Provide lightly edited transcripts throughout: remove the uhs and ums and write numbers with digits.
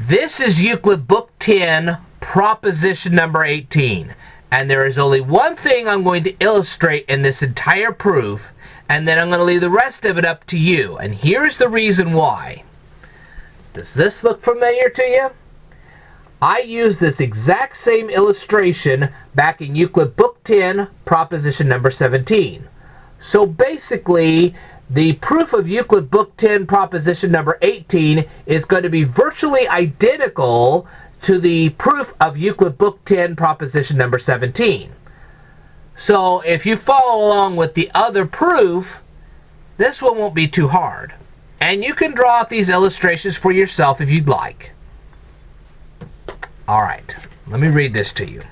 This is Euclid Book 10, proposition number 18. And there is only one thing I'm going to illustrate in this entire proof, and then I'm going to leave the rest of it up to you. And here's the reason why. Does this look familiar to you? I used this exact same illustration back in Euclid Book 10, proposition number 17. So basically, the proof of Euclid Book 10, proposition number 18 is going to be virtually identical to the proof of Euclid Book 10, proposition number 17. So if you follow along with the other proof, this one won't be too hard. And you can draw out these illustrations for yourself if you'd like. Alright, let me read this to you.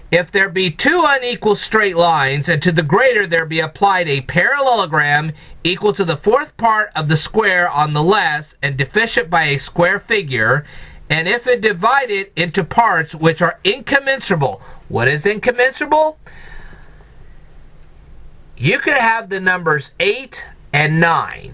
If there be two unequal straight lines, and to the greater there be applied a parallelogram equal to the fourth part of the square on the less, and deficient by a square figure, and if it divide it into parts which are incommensurable. What is incommensurable? You could have the numbers 8 and 9.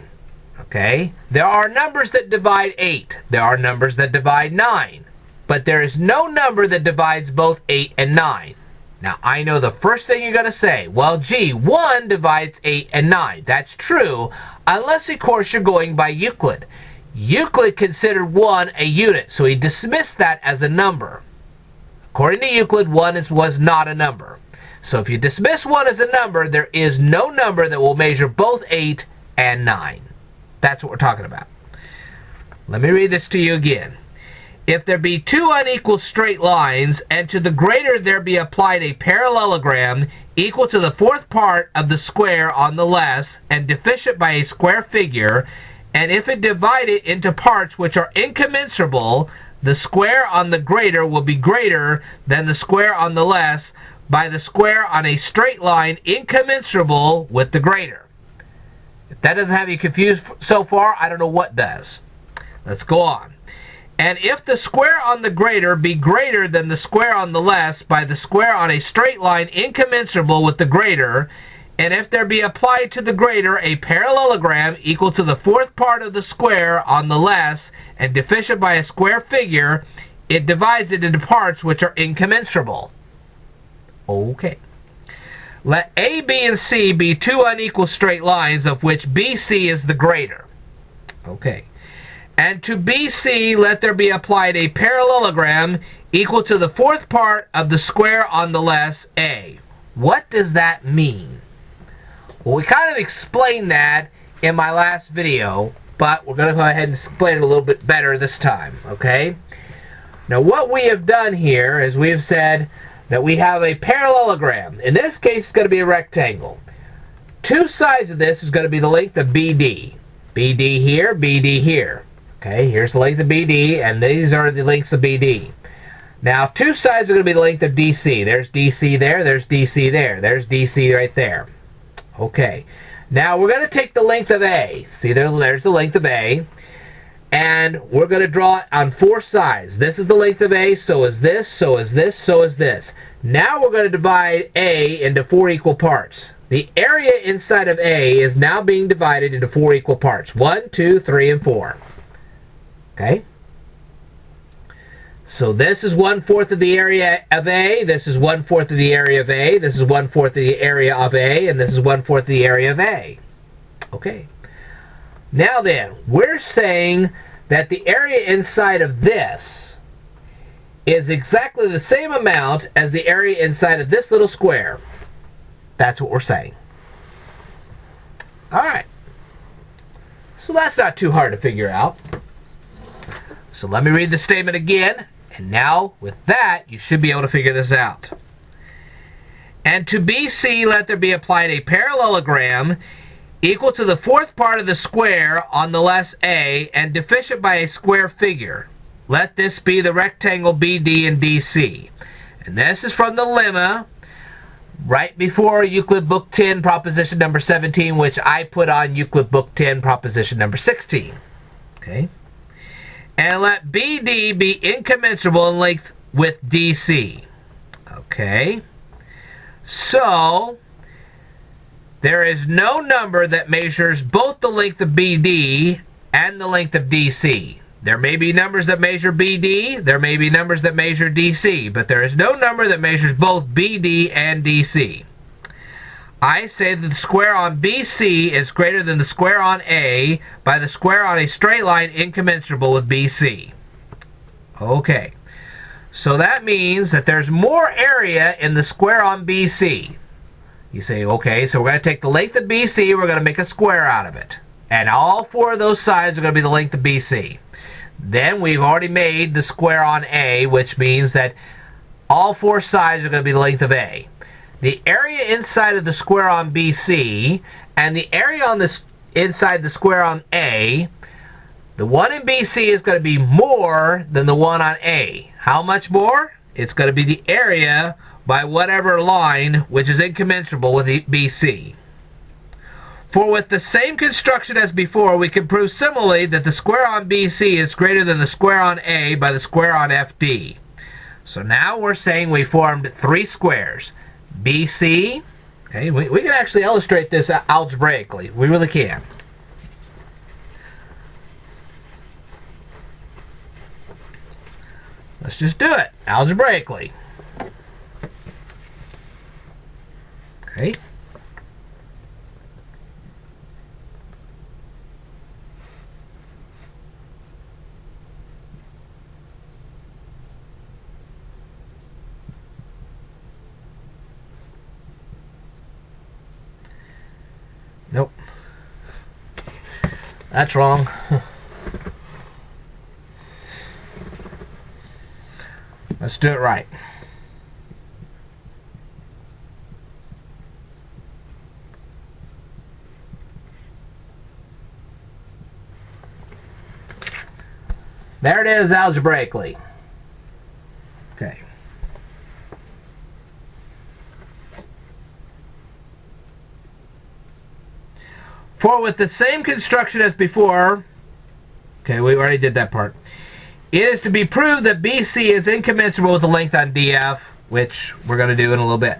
Okay? There are numbers that divide 8. There are numbers that divide 9. But there is no number that divides both 8 and 9. Now, I know the first thing you're going to say, well, gee, 1 divides 8 and 9. That's true, unless, of course, you're going by Euclid. Euclid considered 1 a unit, so he dismissed that as a number. According to Euclid, 1 was not a number. So if you dismiss 1 as a number, there is no number that will measure both 8 and 9. That's what we're talking about. Let me read this to you again. If there be two unequal straight lines, and to the greater there be applied a parallelogram equal to the fourth part of the square on the less, and deficient by a square figure, and if it divide it into parts which are incommensurable, the square on the greater will be greater than the square on the less by the square on a straight line incommensurable with the greater. If that doesn't have you confused so far, I don't know what does. Let's go on. And if the square on the greater be greater than the square on the less by the square on a straight line incommensurable with the greater, and if there be applied to the greater a parallelogram equal to the fourth part of the square on the less, and deficient by a square figure, it divides it into parts which are incommensurable. Okay. Let A, B, and C be two unequal straight lines, of which BC is the greater. Okay. And to BC let there be applied a parallelogram equal to the fourth part of the square on the less, A. What does that mean? Well, we kind of explained that in my last video, but we're going to go ahead and explain it a little bit better this time, okay? Now, what we have done here is we have said that we have a parallelogram. In this case, it's going to be a rectangle. Two sides of this is going to be the length of BD. BD here, BD here. Okay, here's the length of BD, and these are the lengths of BD. Now, two sides are going to be the length of DC. There's DC there, there's DC there, there's DC right there. Okay, now we're going to take the length of A. See, there's the length of A, and we're going to draw it on four sides. This is the length of A, so is this, so is this, so is this. Now we're going to divide A into four equal parts. The area inside of A is now being divided into four equal parts. 1, 2, 3, and 4. Okay? So this is 1/4 of the area of A, this is 1/4 of the area of A, this is 1/4 of the area of A, and this is 1/4 of the area of A. Okay. Now then, we're saying that the area inside of this is exactly the same amount as the area inside of this little square. That's what we're saying. Alright. So that's not too hard to figure out. So let me read the statement again, and now with that you should be able to figure this out. And to BC let there be applied a parallelogram equal to the fourth part of the square on the less A, and deficient by a square figure. Let this be the rectangle BD and DC. And this is from the lemma right before Euclid Book 10, proposition number 17, which I put on Euclid Book 10, proposition number 16. Okay? And let BD be incommensurable in length with DC. Okay? So, there is no number that measures both the length of BD and the length of DC. There may be numbers that measure BD, there may be numbers that measure DC, but there is no number that measures both BD and DC. I say that the square on BC is greater than the square on A by the square on a straight line incommensurable with BC. Okay, so that means that there's more area in the square on BC. You say, okay, so we're going to take the length of BC, we're going to make a square out of it. And all four of those sides are going to be the length of BC. Then we've already made the square on A, which means that all four sides are going to be the length of A. The area inside of the square on BC and the area on the inside the square on A, the one in BC is going to be more than the one on A. How much more? It's going to be the area by whatever line which is incommensurable with BC. For with the same construction as before, we can prove similarly that the square on BC is greater than the square on A by the square on FD. So now we're saying we formed three squares. BC, okay, we can actually illustrate this algebraically. We really can. Let's just do it algebraically. Okay. Nope. That's wrong. Let's do it right. There it is algebraically. Okay. For with the same construction as before, okay, we already did that part. It is to be proved that BC is incommensurable with the length on DF, which we're going to do in a little bit.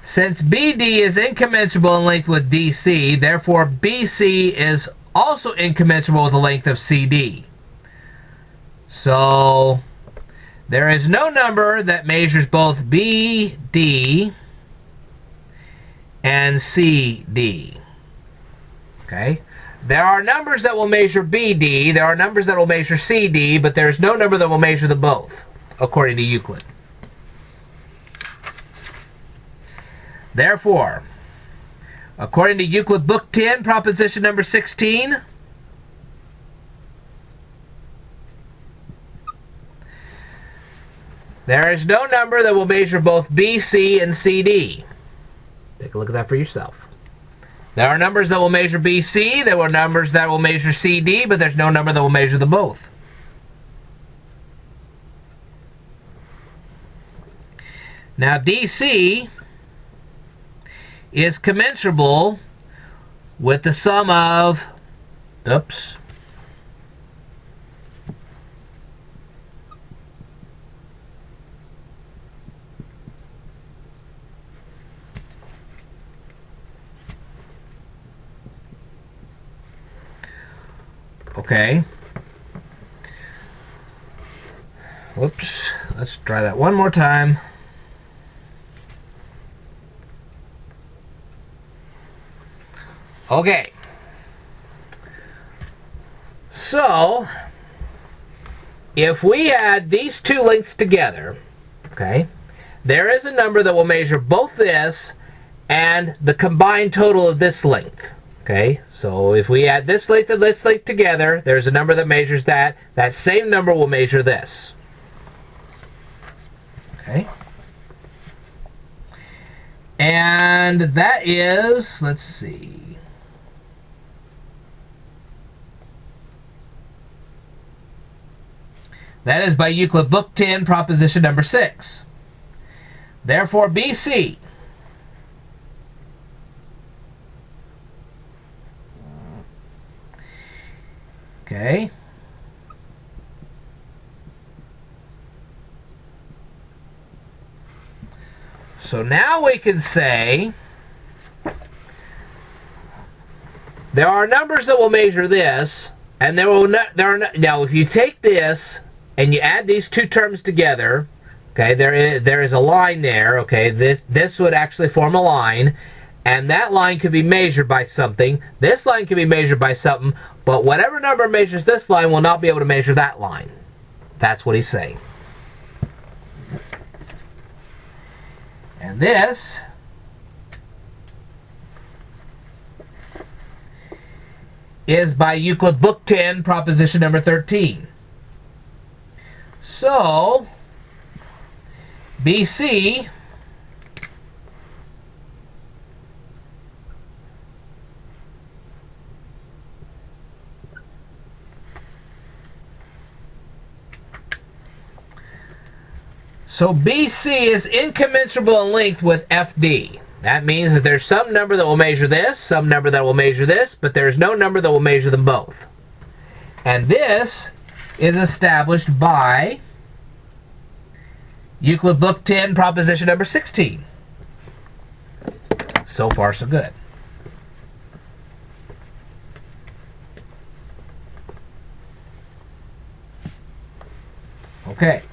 Since BD is incommensurable in length with DC, therefore BC is also incommensurable with the length of CD. So there is no number that measures both BD and CD. Okay? There are numbers that will measure BD, there are numbers that will measure CD, but there is no number that will measure them both, according to Euclid. Therefore, according to Euclid Book 10, proposition number 16, there is no number that will measure both BC and CD. Take a look at that for yourself. There are numbers that will measure BC, there are numbers that will measure CD, but there's no number that will measure them both. Now DC is commensurable with the sum of, oops, okay. Whoops. Let's try that one more time. Okay. So, if we add these two lengths together, okay, there is a number that will measure both this and the combined total of this length. Okay, so if we add this length and this length together, there's a number that measures that. That same number will measure this. Okay. And that is, let's see. That is by Euclid Book 10, proposition number 6. Therefore, BC okay, so now we can say there are numbers that will measure this, And now if you take this and you add these two terms together, okay, there is a line there, okay, this would actually form a line, and that line could be measured by something, this line can be measured by something, but whatever number measures this line will not be able to measure that line. That's what he's saying. And this is by Euclid Book 10, proposition number 13. So, BC is incommensurable in length with FD. That means that there's some number that will measure this, some number that will measure this, but there's no number that will measure them both. And this is established by Euclid Book 10, proposition number 16. So far, so good. Okay.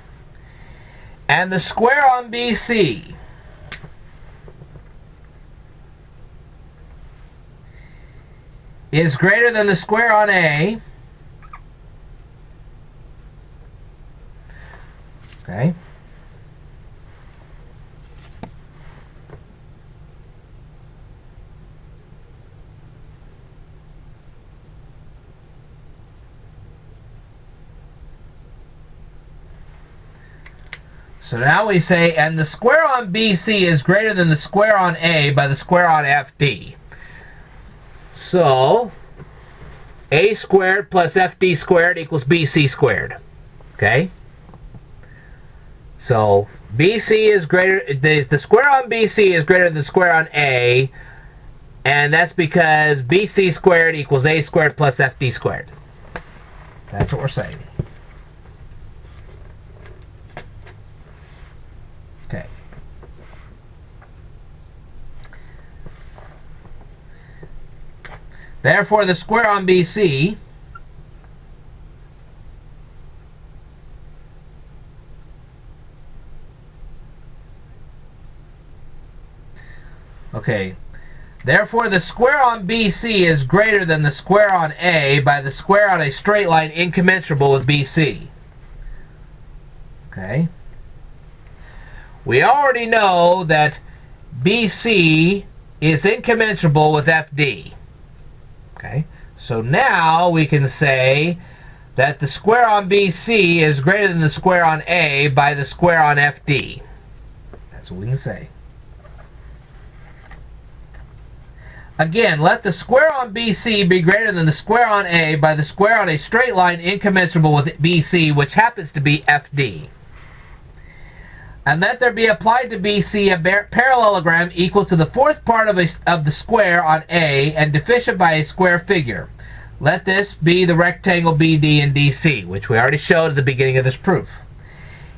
And the square on BC is greater than the square on A. Okay. So now we say, and the square on BC is greater than the square on A by the square on FD. So, A squared plus FD squared equals BC squared. Okay? So, BC is greater, the square on BC is greater than the square on A, and that's because BC squared equals A squared plus FD squared. That's what we're saying. Okay. Therefore, the square on BC Therefore, the square on BC is greater than the square on A by the square on a straight line incommensurable with BC. Okay. We already know that BC is incommensurable with FD. Okay. So now we can say that the square on BC is greater than the square on A by the square on FD. That's what we can say. Again, let the square on BC be greater than the square on A by the square on a straight line incommensurable with BC, which happens to be FD. And let there be applied to BC a parallelogram equal to the fourth part of the square on A and deficient by a square figure. Let this be the rectangle BD in DC, which we already showed at the beginning of this proof.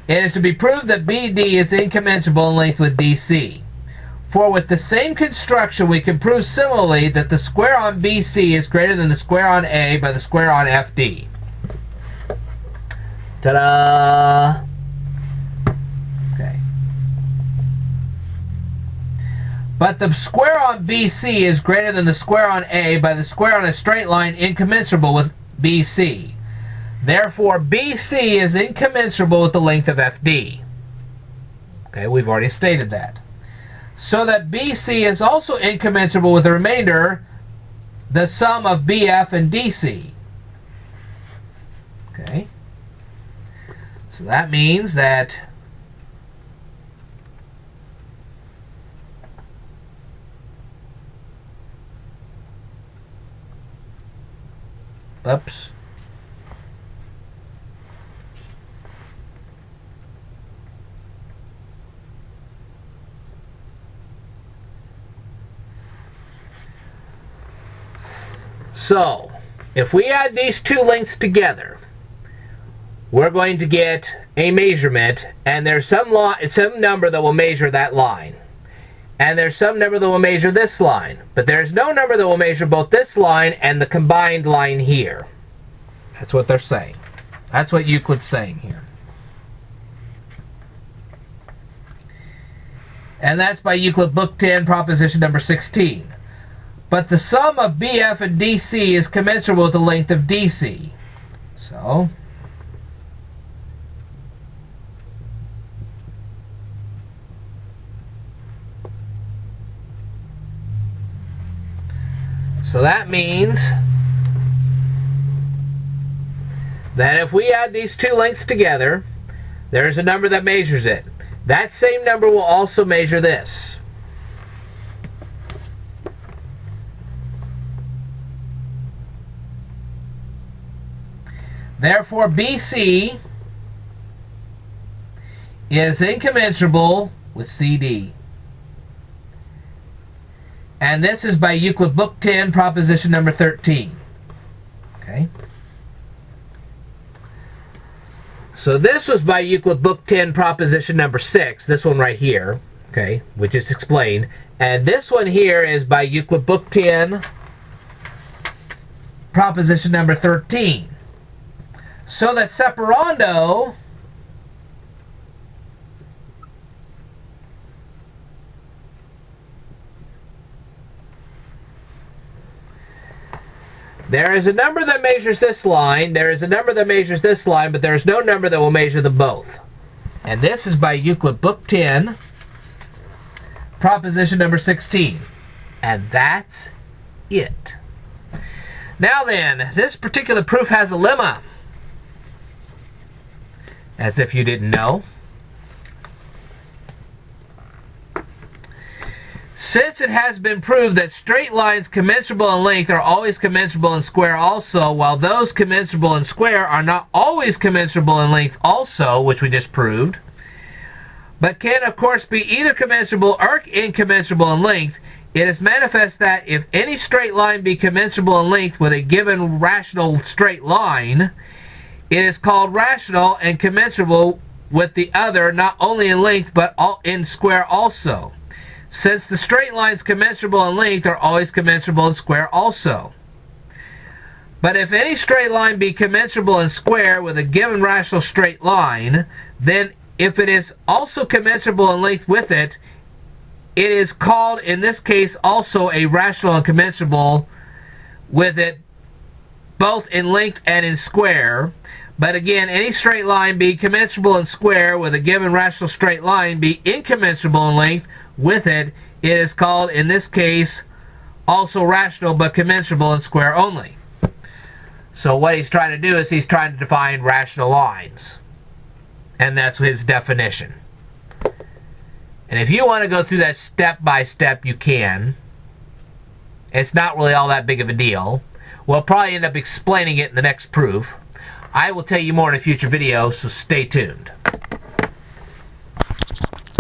It is to be proved that BD is incommensurable in length with DC. For with the same construction, we can prove similarly that the square on BC is greater than the square on A by the square on FD. Ta-da! Okay. But the square on BC is greater than the square on A by the square on a straight line incommensurable with BC. Therefore, BC is incommensurable with the length of FD. Okay, we've already stated that. So that BC is also incommensurable with the remainder, the sum of BF and DC. Okay. So that means that oops. So, if we add these two lengths together, we're going to get a measurement, and there's some number that will measure that line. And there's some number that will measure this line. But there's no number that will measure both this line and the combined line here. That's what they're saying. That's what Euclid's saying here. And that's by Euclid Book 10, proposition number 16. But the sum of BF and DC is commensurable with the length of DC. So that means that if we add these two lengths together, there's a number that measures it. That same number will also measure this. Therefore, BC is incommensurable with CD. And this is by Euclid Book 10, proposition number 13. Okay? So this was by Euclid Book 10, proposition number 6, this one right here, okay, we just explained. And this one here is by Euclid Book 10, proposition number 13. So that separando there is a number that measures this line, there is a number that measures this line, but there is no number that will measure them both. And this is by Euclid Book 10, proposition number 16. And that's it. Now then, this particular proof has a lemma. As if you didn't know. Since it has been proved that straight lines commensurable in length are always commensurable in square also, while those commensurable in square are not always commensurable in length also, which we just proved, but can of course be either commensurable or incommensurable in length, it is manifest that if any straight line be commensurable in length with a given rational straight line, it is called rational and commensurable with the other not only in length but in square also. Since the straight lines commensurable in length are always commensurable in square also. But if any straight line be commensurable in square with a given rational straight line, then if it is also commensurable in length with it, it is called in this case also a rational and commensurable with it both in length and in square. But again, any straight line be commensurable in square with a given rational straight line be incommensurable in length with it, it is called in this case also rational but commensurable in square only. So what he's trying to do is he's trying to define rational lines. And that's his definition. And if you want to go through that step by step, you can. It's not really all that big of a deal. We'll probably end up explaining it in the next proof. I will tell you more in a future video, so stay tuned.